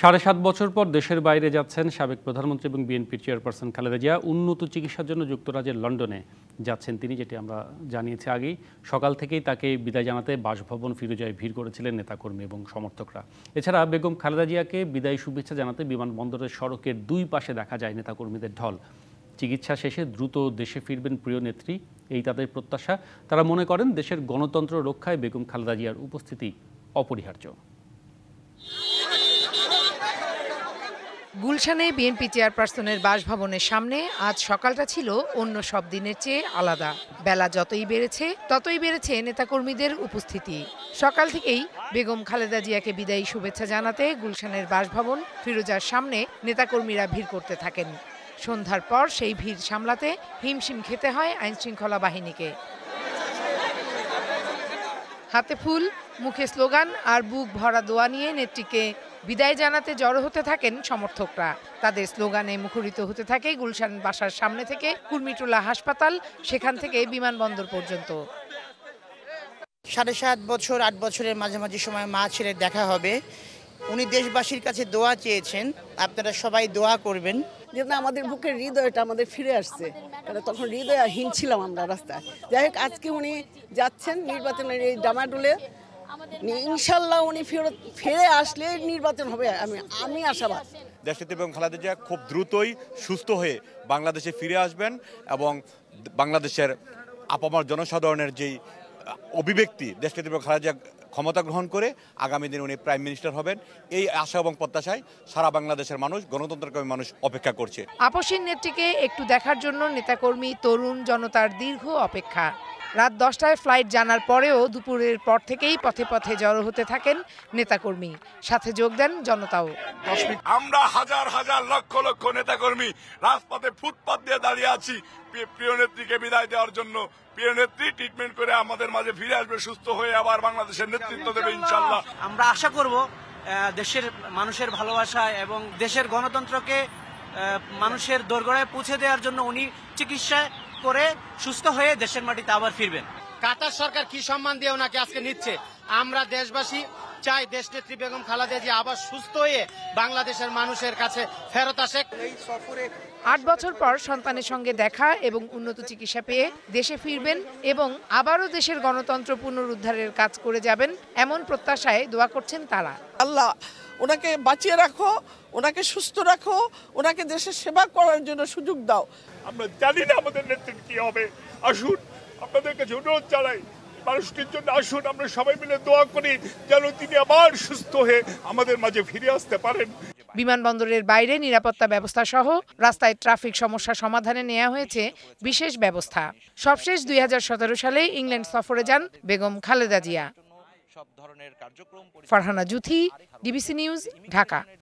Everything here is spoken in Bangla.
৭.৫ বছর পর দেশের বাইরে যাচ্ছেন সাবেক প্রধানমন্ত্রী এবং বিএনপির চেয়ারপারসন খালেদা জিয়া। উন্নত চিকিৎসার জন্য যুক্তরাজ্যের লন্ডনে যাচ্ছেন তিনি, যেটি আমরা জানিয়েছি আগেই। সকাল থেকেই তাকে বিদায় জানাতে বাসভবন ফিরোজায় ভিড় করেছিলেন নেতাকর্মী এবং সমর্থকরা। এছাড়া বেগম খালেদা জিয়াকে বিদায় শুভেচ্ছা জানাতে বিমানবন্দরের সড়কের দুই পাশে দেখা যায় নেতাকর্মীদের ঢল। চিকিৎসা শেষে দ্রুত দেশে ফিরবেন প্রিয় নেত্রী, এই তাদের প্রত্যাশা। তারা মনে করেন দেশের গণতন্ত্র রক্ষায় বেগম খালেদা জিয়ার উপস্থিতি অপরিহার্য। গুলশানে বিএনপি চেয়ারপারসনের বাসভবনের সামনে আজ সকালটা ছিল অন্য সব দিনের চেয়ে আলাদা। বেলা যতই বেড়েছে ততই বেড়েছে নেতাকর্মীদের উপস্থিতি। সকাল থেকেই বেগম খালেদা জিয়াকে বিদায়ী শুভেচ্ছা জানাতে গুলশানের বাসভবন ফিরোজার সামনে নেতাকর্মীরা ভিড় করতে থাকেন। সন্ধ্যার পর সেই ভিড় সামলাতে হিমশিম খেতে হয় আইনশৃঙ্খলা বাহিনীকে। হাতে ফুল, মুখে স্লোগান আর বুক ভরা দোয়া নিয়ে নেত্রীকে বিদায় জানাতে জড়ো হতে থাকেন সমর্থকরা। তাদের স্লোগানে মুখরিত হতে থাকে গুলশান বাসার সামনে থেকে কুর্মিটোলা হাসপাতাল, সেখান থেকে বিমানবন্দর পর্যন্ত। ৭.৫ বছর ৮ বছরের মাঝামাঝি সময় মা ছেলের দেখা হবে। উনি দেশবাসীর কাছে দোয়া চেয়েছেন, আপনারা সবাই দোয়া করবেন যেন আমাদের বুকের হৃদয়টা আমাদের ফিরে আসছে। তখন হৃদয়হীন ছিলাম আমরা রাস্তায়। যাই হোক, আজকে উনি যাচ্ছেন নির্বাচনের এই ডামাডোলে। ইনশাল্লাহ উনি ফিরে আসলে নির্বাচন হবে, আমি আশাবাদ। দেশনেত্রী বেগম খালেদা জিয়া খুব দ্রুতই সুস্থ হয়ে বাংলাদেশে ফিরে আসবেন এবং বাংলাদেশের আপামর জনসাধারণের যেই অভিব্যক্তি, দেশনেত্রী বেগম খালেদা জিয়া ক্ষমতা গ্রহণ করে আগামী দিনে উনি প্রাইম মিনিস্টার হবেন, এই আশা এবং প্রত্যাশায় সারা বাংলাদেশের মানুষ, গণতন্ত্রকামী মানুষ অপেক্ষা করছে। আপসীন নেত্রীকে একটু দেখার জন্য নেতাকর্মী, তরুণ জনতার দীর্ঘ অপেক্ষা। রাত 10টায় ফ্লাইট জানার পরেও দুপুরের পর থেকেই পথে পথে জড়ো হতে থাকেন নেতাকর্মী, সাথে যোগ দেন জনতাও। আমরা হাজার হাজার লক্ষ লক্ষ নেতাকর্মী রাজপথে ফুটপাত দিয়ে দাঁড়িয়ে আছি প্রিয় নেত্রীকে বিদায় দেওয়ার জন্য। প্রিয় নেত্রী ট্রিটমেন্ট করে আমাদের মাঝে ফিরে আসবে, সুস্থ হয়ে আবার বাংলাদেশের নেতৃত্ব দেবে ইনশাল্লাহ। আমরা আশা করব দেশের মানুষের ভালোবাসা এবং দেশের গণতন্ত্রকে মানুষের দোরগোড়ায় পৌঁছে দেওয়ার জন্য উনি চিকিৎসা করে সুস্থ হয়ে দেশের মাটিতে আবার ফিরবেন। কাতার সরকার কি সম্মান দিয়ে ওনাকে আজকে নিচ্ছে। আমরা দেশবাসী চাই দেশনেত্রী বেগম খালেদা জিয়া আবার সুস্থ হয়ে বাংলাদেশের মানুষের কাছে ফেরত আসে। 8 বছর পর সন্তানের সঙ্গে দেখা এবং উন্নত চিকিৎসা পেয়ে দেশে ফিরবেন এবং আবারও দেশের গণতন্ত্র পুনরুদ্ধারের কাজ করে যাবেন, এমন প্রত্যাশায় দোয়া করছেন তারা। আল্লাহ ওনাকে বাঁচিয়ে রাখো, ওনাকে সুস্থ রাখো, ওনাকে দেশের সেবা করার জন্য সুযোগ দাও। আমরা জানি না আমাদের নেতৃত্ব কি হবে। আসুন, আপনাদের কাছে অনুরোধ জানাই, মানুষটির জন্য আসুন, আমরা সবাই মিলে দোয়া করি যেন তিনি আবার সুস্থ হয়ে আমাদের মাঝে ফিরে আসতে পারেন। বিমানবন্দরের বাইরে নিরাপত্তা ব্যবস্থা সহ রাস্তায় ট্রাফিক সমস্যা সমাধানে নেওয়া হয়েছে বিশেষ ব্যবস্থা। সবশেষ 2017 সালে ইংল্যান্ড সফরে যান বেগম খালেদা জিয়া। Farhana Juthi, DBC news, Dhaka.